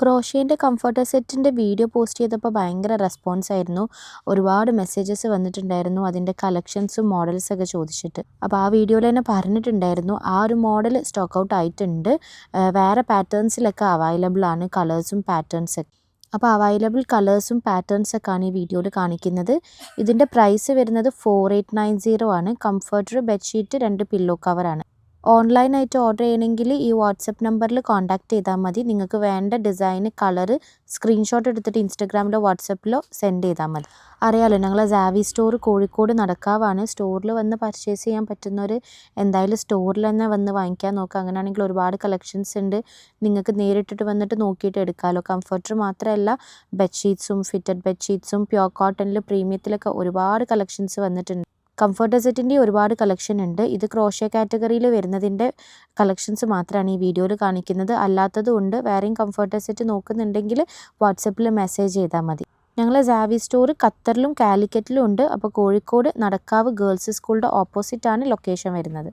ക്രോഷ്യേൻ്റെ comforter സെറ്റിൻ്റെ video post ചെയ്തപ്പോൾ ഭയങ്കര റെസ്പോൺസ് ആയിരുന്നു. ഒരുപാട് മെസ്സേജസ് വന്നിട്ടുണ്ടായിരുന്നു അതിൻ്റെ കളക്ഷൻസും മോഡൽസൊക്കെ ചോദിച്ചിട്ട്. അപ്പോൾ ആ വീഡിയോയിൽ തന്നെ പറഞ്ഞിട്ടുണ്ടായിരുന്നു ആ ഒരു മോഡൽ സ്റ്റോക്ക് ഔട്ട് ആയിട്ടുണ്ട്. വേറെ പാറ്റേൺസിലൊക്കെ അവൈലബിൾ ആണ് കളേഴ്സും പാറ്റേൺസൊക്കെ. അപ്പോൾ അവൈലബിൾ കളേഴ്സും പാറ്റേൺസൊക്കെയാണ് ഈ വീഡിയോയിൽ കാണിക്കുന്നത്. ഇതിൻ്റെ പ്രൈസ് വരുന്നത് 4890 ആണ്. കംഫർട്ടർ, ബെഡ്ഷീറ്റ്, 2 പില്ലോ കവറാണ്. ഓൺലൈനായിട്ട് ഓർഡർ ചെയ്യണമെങ്കിൽ ഈ വാട്സപ്പ് നമ്പറിൽ കോൺടാക്റ്റ് ചെയ്താൽ മതി. നിങ്ങൾക്ക് വേണ്ട ഡിസൈന്, കളറ് സ്ക്രീൻഷോട്ട് എടുത്തിട്ട് ഇൻസ്റ്റഗ്രാമിലോ വാട്സപ്പിലോ സെൻഡ് ചെയ്താൽ മതി. അറിയാമല്ലോ, ഞങ്ങളെ സാവി സ്റ്റോർ കോഴിക്കോട് നടക്കാവാണ്. സ്റ്റോറിൽ വന്ന് പർച്ചേസ് ചെയ്യാൻ പറ്റുന്നവർ എന്തായാലും സ്റ്റോറിൽ തന്നെ വന്ന് വാങ്ങിക്കാൻ നോക്കുക. അങ്ങനെയാണെങ്കിൽ ഒരുപാട് കളക്ഷൻസ് ഉണ്ട്. നിങ്ങൾക്ക് നേരിട്ടിട്ട് വന്നിട്ട് നോക്കിയിട്ട് എടുക്കാമല്ലോ. കംഫർട്ടർ മാത്രമല്ല, ബെഡ്ഷീറ്റ്സും, ഫിറ്റഡ് ബെഡ്ഷീറ്റ്സും, പ്യുവർ കോട്ടണിൽ പ്രീമിയത്തിലൊക്കെ ഒരുപാട് കളക്ഷൻസ് വന്നിട്ടുണ്ട്. കംഫർട്ടർ സെറ്റിൻ്റെ ഒരുപാട് കളക്ഷൻ ഉണ്ട്. ഇത് ക്രോഷ്യ കാറ്റഗറിയിൽ വരുന്നതിൻ്റെ കളക്ഷൻസ് മാത്രമാണ് ഈ വീഡിയോയിൽ കാണിക്കുന്നത്. അല്ലാത്തതും ഉണ്ട്. വേറെയും കംഫർട്ടർ സെറ്റ് നോക്കുന്നുണ്ടെങ്കിൽ വാട്സപ്പിൽ മെസ്സേജ് ചെയ്താൽ മതി. ഞങ്ങളെ സാവി സ്റ്റോർ ഖത്തറിലും കാലിക്കറ്റിലും ഉണ്ട്. അപ്പോൾ കോഴിക്കോട് നടക്കാവ് ഗേൾസ് സ്കൂളിൻ്റെ ഓപ്പോസിറ്റാണ് ലൊക്കേഷൻ വരുന്നത്.